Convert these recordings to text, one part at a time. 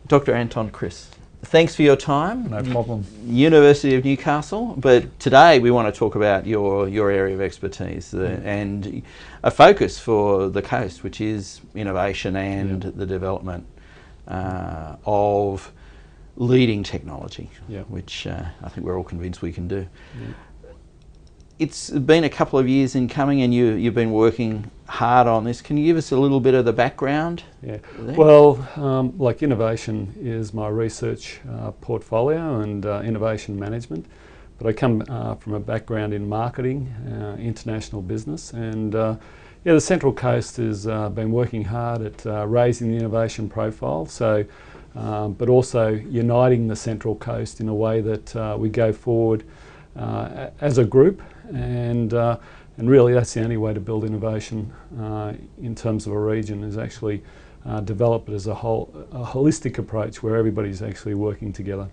Dr. Anton Chris, thanks for your time. No problem. University of Newcastle, but today we want to talk about your area of expertise and a focus for the coast, which is innovation and the development of leading technology, which I think we're all convinced we can do. It's been a couple of years in coming, and you've been working hard on this. Can you give us a little bit of the background? Yeah. Well, like innovation is my research portfolio and innovation management, but I come from a background in marketing, international business, and the Central Coast has been working hard at raising the innovation profile. So, but also uniting the Central Coast in a way that we go forward as a group, and really that's the only way to build innovation in terms of a region, is actually develop it as a holistic approach where everybody's actually working together.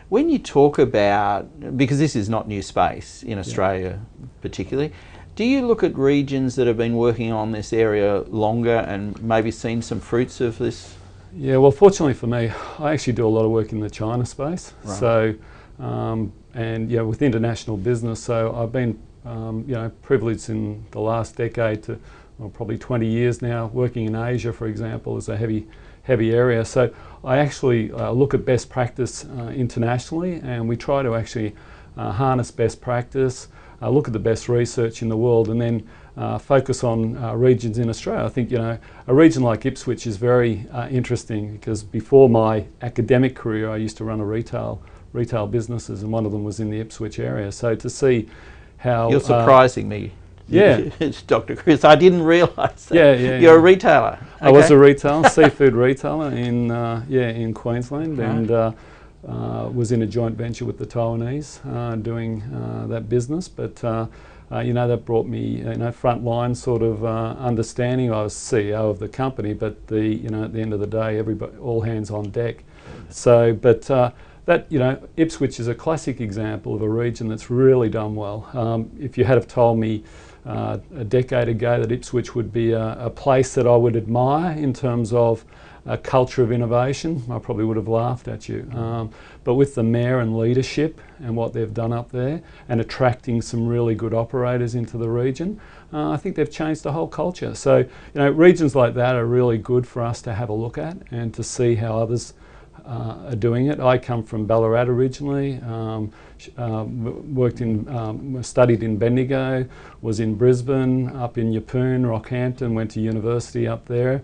When you talk about, because this is not new space in Australia particularly, do you look at regions that have been working on this area longer and maybe seen some fruits of this? Yeah, well, fortunately for me, I actually do a lot of work in the China space. Right. So, and with international business, so I've been privileged in the last decade to, probably 20 years now, working in Asia, for example, is a heavy area. So I actually look at best practice internationally, and we try to actually harness best practice, look at the best research in the world, and then focus on regions in Australia. I think a region like Ipswich is very interesting, because before my academic career I used to run a retail businesses, and one of them was in the Ipswich area. So to see how... You're surprising me. Yeah. Dr. Chris, I didn't realise that. Yeah. You're a retailer. Okay. I was a retailer, seafood retailer in Queensland, and was in a joint venture with the Taiwanese doing that business. But that brought me front line sort of understanding. I was CEO of the company, but at the end of the day, everybody, all hands on deck. So, but that Ipswich is a classic example of a region that's really done well. If you had have told me a decade ago that Ipswich would be a place that I would admire in terms of a culture of innovation, I probably would have laughed at you. But with the mayor and leadership and what they've done up there, and attracting some really good operators into the region, I think they've changed the whole culture. So regions like that are really good for us to have a look at and to see how others are doing it. I come from Ballarat originally, studied in Bendigo, was in Brisbane, up in Yeppoon, Rockhampton, went to university up there.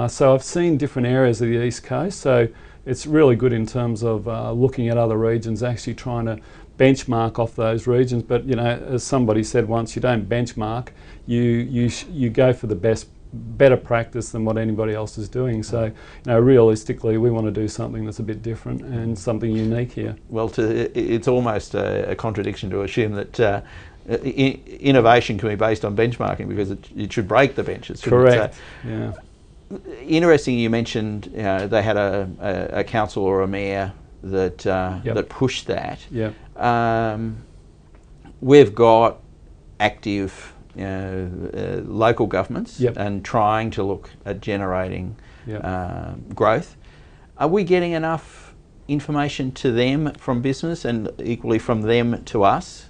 So I've seen different areas of the East Coast, so it's really good in terms of looking at other regions, actually trying to benchmark off those regions. But as somebody said once, you don't benchmark, you go for the better practice than what anybody else is doing. So realistically, we want to do something that's a bit different and something unique here. Well, it's almost a contradiction to assume that innovation can be based on benchmarking, because it should break the benches. Correct. Yeah. Interesting, you mentioned they had a council or a mayor that that pushed that. Yeah. We've got active local governments and trying to look at generating growth. Are we getting enough information to them from business, and equally from them to us?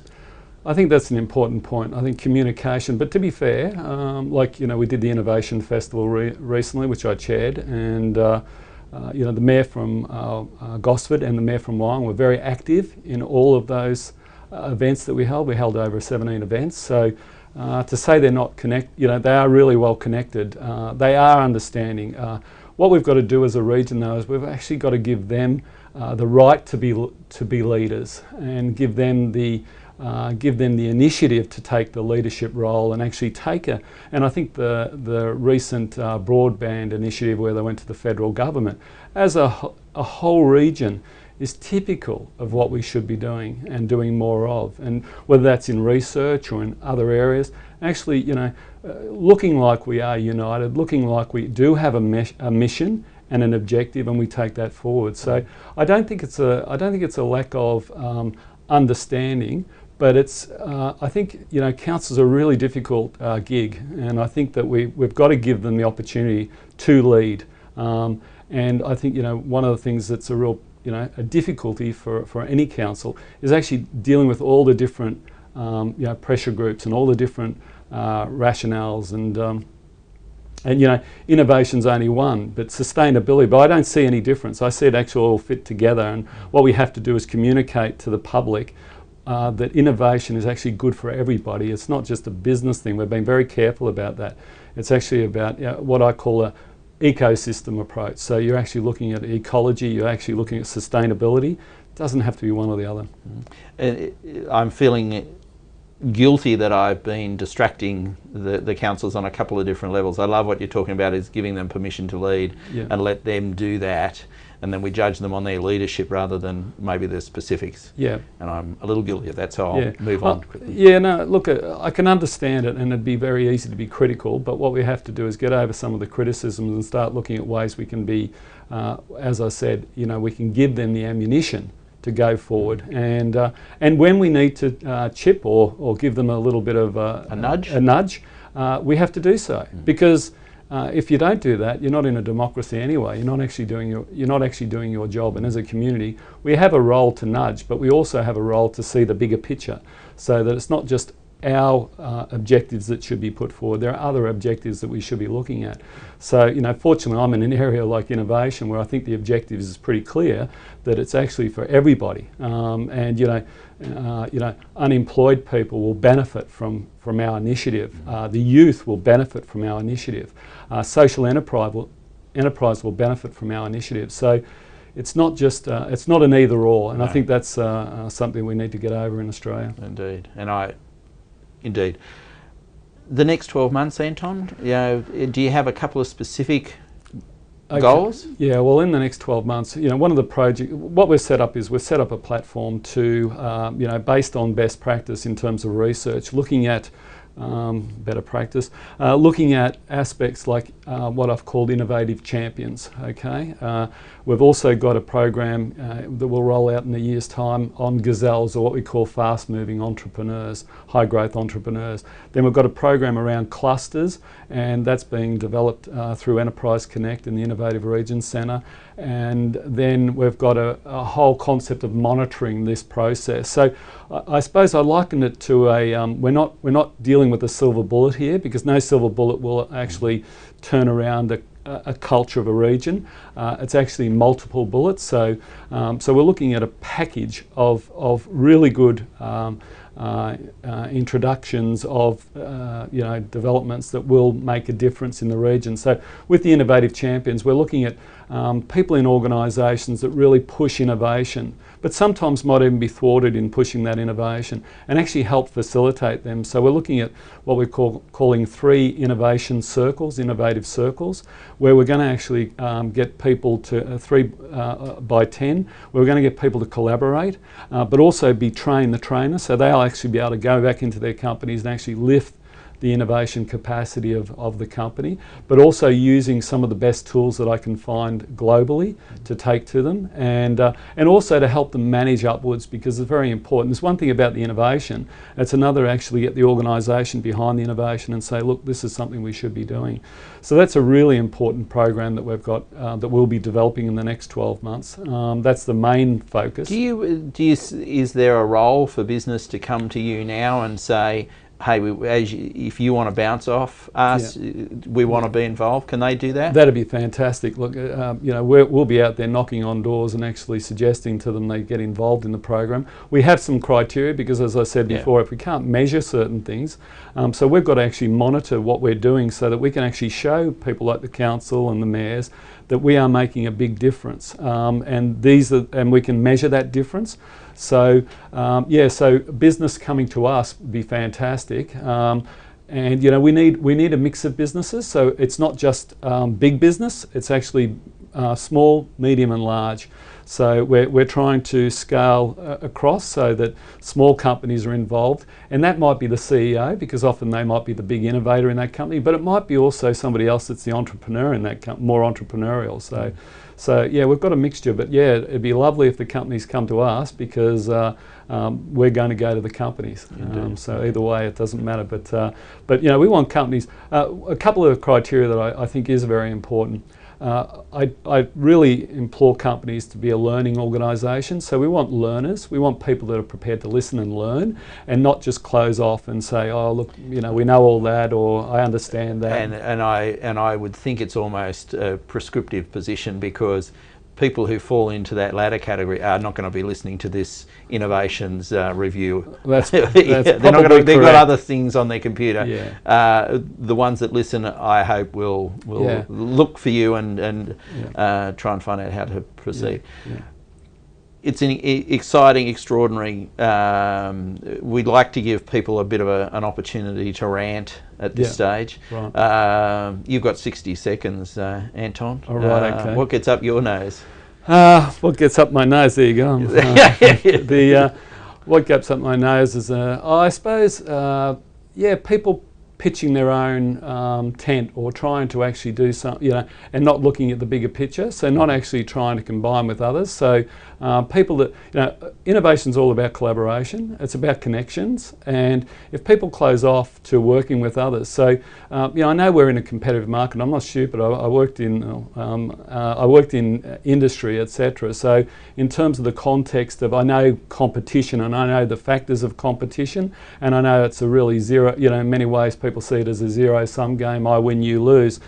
I think that's an important point. I think communication, but to be fair, we did the Innovation Festival recently, which I chaired, and the mayor from Gosford and the mayor from Wyong were very active in all of those events that we held. We held over 17 events. So to say they're not connected, they are really well connected. They are understanding. What we've got to do as a region, though, is we've actually got to give them the right to be leaders, and give them the initiative to take the leadership role and actually and I think the recent broadband initiative, where they went to the federal government as a whole region, is typical of what we should be doing and doing more of, and whether that's in research or in other areas, actually looking like we are united, looking like we do have a mission and an objective, and we take that forward. So I don't think it's a lack of understanding, but it's I think council's a really difficult gig, and I think that we've got to give them the opportunity to lead. And I think, you know, one of the things that's a real, you know, a difficulty for any council is actually dealing with all the different, you know, pressure groups and all the different rationales, and you know, innovation's only one, but sustainability, but I don't see any difference. I see it actually all fit together, and what we have to do is communicate to the public that innovation is actually good for everybody. It's not just a business thing. We've been very careful about that. It's actually about, you know, what I call a ecosystem approach. So you're actually looking at ecology, you're actually looking at sustainability. It doesn't have to be one or the other. I'm feeling guilty that I've been distracting the councils on a couple of different levels. I love what you're talking about, is giving them permission to lead, and let them do that, and then we judge them on their leadership rather than maybe the specifics. Yeah. And I'm a little guilty of that, so I'll move on quickly. Yeah, no, look, I can understand it, and it'd be very easy to be critical, but what we have to do is get over some of the criticisms and start looking at ways we can be, as I said, you know, we can give them the ammunition to go forward, and when we need to chip or give them a little bit of a nudge, we have to do so, because if you don't do that, you're not in a democracy anyway. You're not actually doing your job. And as a community, we have a role to nudge, but we also have a role to see the bigger picture, so that it's not just our objectives that should be put forward. There are other objectives that we should be looking at. So, you know, fortunately, I'm in an area like innovation where I think the objective is pretty clear, that it's actually for everybody. And you know, unemployed people will benefit from our initiative. The youth will benefit from our initiative. Social enterprise will benefit from our initiative. So it's not just it's not an either or, and I think that's something we need to get over in Australia. Indeed. The next 12 months, Anton, you know, do you have a couple of specific goals? Yeah, well, in the next 12 months, you know, one of the projects, what we've set up is we've set up a platform to, you know, based on best practice in terms of research, looking at better practice, looking at aspects like what I've called innovative champions. Okay, we've also got a program that will roll out in a year's time on gazelles, or what we call fast-moving entrepreneurs, high-growth entrepreneurs. Then we've got a program around clusters, and that's being developed through Enterprise Connect and the Innovative Regions Centre. And then we've got a whole concept of monitoring this process. So I suppose I liken it to a we're not dealing with a silver bullet here, because no silver bullet will actually turn around a culture of a region. It's actually multiple bullets. So so we're looking at a package of really good introductions of you know, developments that will make a difference in the region. So with the innovative champions, we're looking at people in organisations that really push innovation, but sometimes might even be thwarted in pushing that innovation, and actually help facilitate them. So we're looking at what we're calling 3 innovation circles, innovative circles, where we're going to actually get people to 3 by 10. We're going to get people to collaborate, but also be train the trainer, so they'll actually be able to go back into their companies and actually lift the innovation capacity of the company, but also using some of the best tools that I can find globally to take to them, and also to help them manage upwards, because it's very important. There's one thing about the innovation, it's another actually get the organisation behind the innovation and say, look, this is something we should be doing. So that's a really important program that we've got that we'll be developing in the next 12 months. That's the main focus. Is there a role for business to come to you now and say, hey, if you want to bounce off us, we want to be involved? Can they do that? That'd be fantastic. Look, you know, we'll be out there knocking on doors and actually suggesting to them they get involved in the program. We have some criteria, because as I said before, if we can't measure certain things, so we've got to actually monitor what we're doing, so that we can actually show people like the council and the mayors that we are making a big difference, and we can measure that difference. So so business coming to us would be fantastic, and you know, we need a mix of businesses. So it's not just big business; it's actually small, medium, and large. So we're trying to scale across, so that small companies are involved, and that might be the CEO, because often they might be the big innovator in that company, but it might be also somebody else that's the entrepreneur in that company, more entrepreneurial. So yeah, we've got a mixture, but yeah, it'd be lovely if the companies come to us, because we're going to go to the companies. So either way, it doesn't matter. But you know, we want companies. A couple of criteria that I think is very important. I really implore companies to be a learning organisation. So we want learners. We want people that are prepared to listen and learn, and not just close off and say, "Oh, look, you know, we know all that," or "I understand that." And I would think it's almost a prescriptive position, because people who fall into that latter category are not going to be listening to this innovations review. That's they're not going to, they've got other things on their computer. Yeah. The ones that listen, I hope, will look for you and try and find out how to proceed. Yeah. Yeah. It's an exciting, extraordinary. We'd like to give people a bit of an opportunity to rant at this stage. Right. You've got 60 seconds, Anton. All right, okay. What gets up your nose? What gets up my nose? There you go. What gets up my nose is, I suppose, people pitching their own tent, or trying to actually do something, you know, and not looking at the bigger picture. So not actually trying to combine with others. So people that, you know, innovation's all about collaboration. It's about connections. And if people close off to working with others, so you know, I know we're in a competitive market. I'm not stupid. I worked in industry, etc. So in terms of the context of, I know competition, and I know the factors of competition, and I know it's a really zero, you know, in many ways people see it as a zero-sum game. I win, you lose.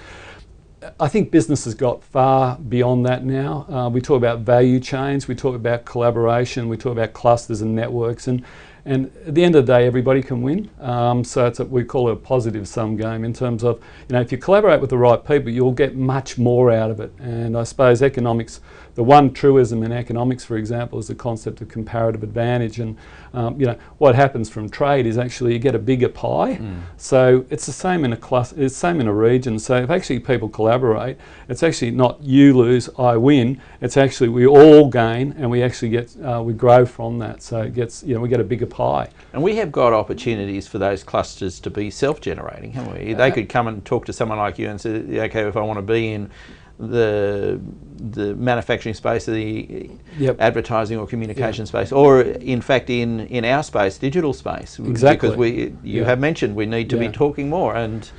I think business has got far beyond that now. We talk about value chains, we talk about collaboration, we talk about clusters and networks, and at the end of the day, everybody can win. So we call it a positive sum game, in terms of, you know, if you collaborate with the right people, you'll get much more out of it. And I suppose economics, the one truism in economics, for example, is the concept of comparative advantage. And you know, what happens from trade is actually you get a bigger pie. So it's the same in a cluster, it's the same in a region. So if actually people collaborate, it's actually not you lose, I win. It's actually we all gain, and we actually get we grow from that. So it gets, you know, we get a bigger pie. And we have got opportunities for those clusters to be self-generating, haven't we? They could come and talk to someone like you and say, okay, if I want to be in the manufacturing space, or the advertising or communication space, or in fact in our space, digital space. Exactly. Because you have mentioned we need to be talking more, and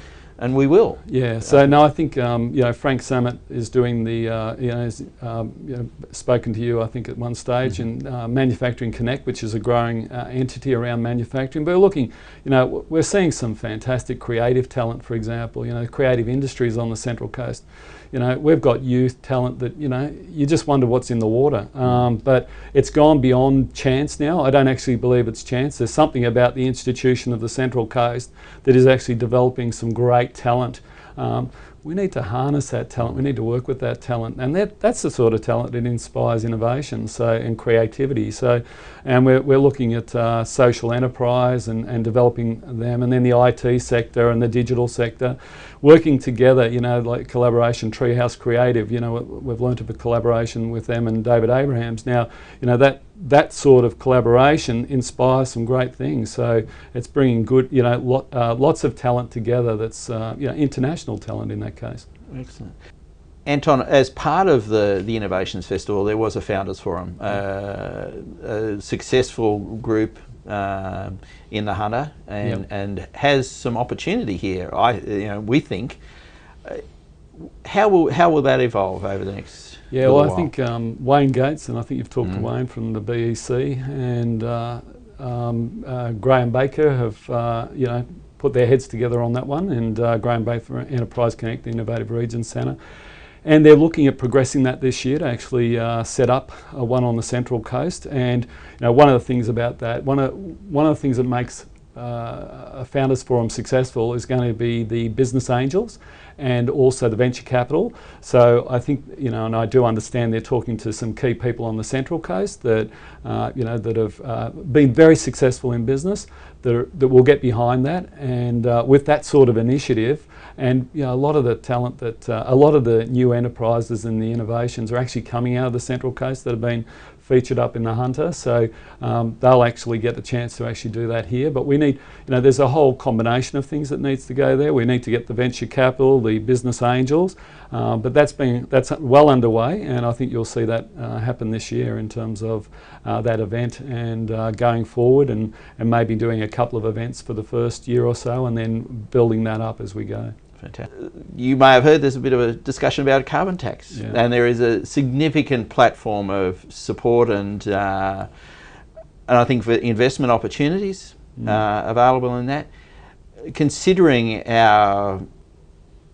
we will. Yeah. So no, I think you know, Frank Samet is doing the you know, has, you know, spoken to you, I think, at one stage, in Manufacturing Connect, which is a growing entity around manufacturing. But we're looking, you know, we're seeing some fantastic creative talent, for example. You know, creative industries on the Central Coast. You know, we've got youth talent that, you know, you just wonder what's in the water. But it's gone beyond chance now. I don't actually believe it's chance. There's something about the institution of the Central Coast that is actually developing some great talent. We need to harness that talent. We need to work with that talent, and that's the sort of talent that inspires innovation, and creativity. So, and we're looking at social enterprise and developing them, and then the IT sector and the digital sector, working together. You know, like collaboration, Treehouse Creative. You know, we've learnt of a collaboration with them and David Abrahams. Now, you know, that sort of collaboration inspires some great things. So it's bringing good, you know, lots of talent together. That's you know, international talent in that case. Excellent. Anton, as part of the Innovations Festival, there was a Founders Forum, a successful group in the Hunter, and has some opportunity here. You know, we think. How will that evolve over the next? Yeah, well, I think Wayne Gates, and I think you've talked to Wayne from the BiUC, and Graham Baker have you know, put their heads together on that one, and Graham Baker, Enterprise Connect, the Innovative Regions Centre, and they're looking at progressing that this year to actually set up one on the Central Coast. And you know, one of the things about that, one of the things that makes a Founders Forum successful is going to be the business angels and also the venture capital. So I think, you know, and I do understand they're talking to some key people on the Central Coast that you know, that have been very successful in business, that will get behind that, and with that sort of initiative. And you know, a lot of the talent that a lot of the new enterprises and the innovations are actually coming out of the Central Coast that have been featured up in the Hunter, so they'll actually get the chance to actually do that here. But we need, you know, there's a whole combination of things that needs to go there. We need to get the venture capital, the business angels, but that's well underway, and I think you'll see that happen this year in terms of that event, and going forward, and maybe doing a couple of events for the first year or so, and then building that up as we go. Fantastic. You may have heard there's a bit of a discussion about a carbon tax, and there is a significant platform of support and I think for investment opportunities available in that. Considering our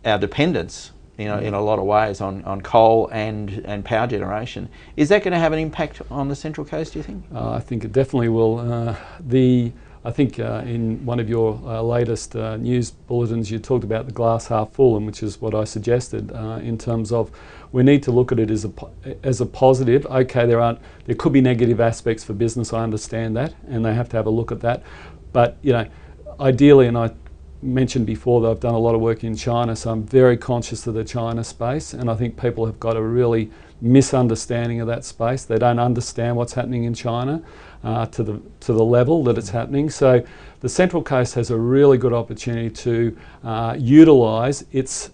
dependence, in a lot of ways on coal and power generation, is that going to have an impact on the Central Coast, do you think? I think it definitely will. I think in one of your latest news bulletins you talked about the glass half full, and which is what I suggested in terms of we need to look at it as a positive. Okay, there could be negative aspects for business, I understand that, and they have to have a look at that. But ideally, and I mentioned before that I've done a lot of work in China, so I'm very conscious of the China space, and I think people have got a really misunderstanding of that space. They don't understand what's happening in China to the level that it's happening. So the Central Coast has a really good opportunity to utilise its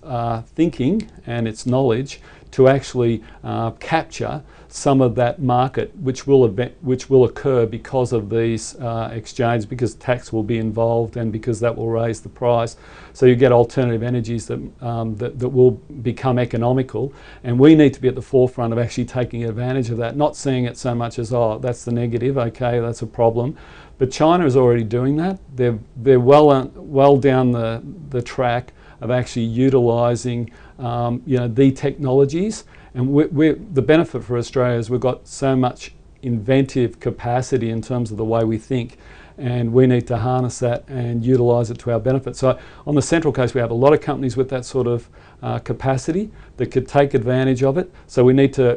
thinking and its knowledge to actually capture some of that market which will occur because of these exchanges, because tax will be involved and because that will raise the price. So you get alternative energies that will become economical, and we need to be at the forefront of actually taking advantage of that, not seeing it so much as, oh, that's the negative, okay, that's a problem. But China is already doing that. They're well down the track of actually utilising the technologies. And the benefit for Australia is we've got so much inventive capacity in terms of the way we think, and we need to harness that and utilise it to our benefit. So on the Central Coast we have a lot of companies with that sort of capacity that could take advantage of it. So we need to,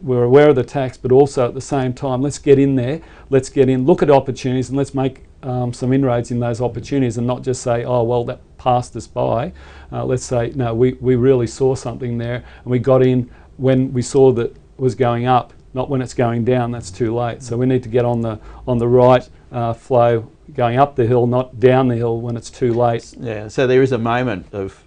we're aware of the tax, but also at the same time, let's get in there, look at opportunities, and let's make some inroads in those opportunities, and not just say, oh well, that passed us by. Let's say, no, we really saw something there, and we got in when we saw that it was going up, not when it's going down. That's too late. So we need to get on the right flow, going up the hill, not down the hill when it's too late. Yeah. So there is a moment of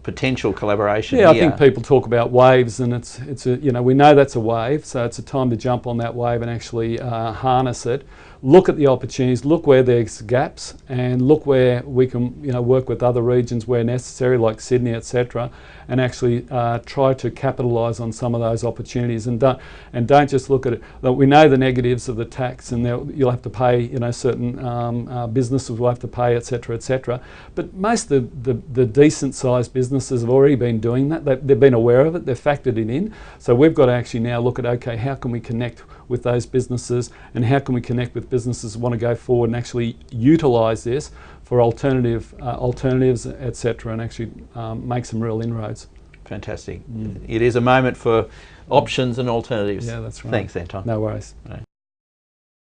potential collaboration. Yeah, I think people talk about waves, and it's we know that's a wave. So it's a time to jump on that wave and actually harness it. Look at the opportunities, look where there's gaps, and look where we can work with other regions where necessary, like Sydney, etc., and actually try to capitalise on some of those opportunities, and don't just look at it. We know the negatives of the tax, and you'll have to pay, certain businesses will have to pay, etc., etc. But most of the decent-sized businesses have already been doing that. They've been aware of it. They've factored it in. So we've got to actually now look at, okay, how can we connect with those businesses, and how can we connect with businesses who want to go forward and actually utilise this for alternatives, etc., and actually make some real inroads. Fantastic. It is a moment for options and alternatives. Yeah, that's right. Thanks, Anton. No worries. Right.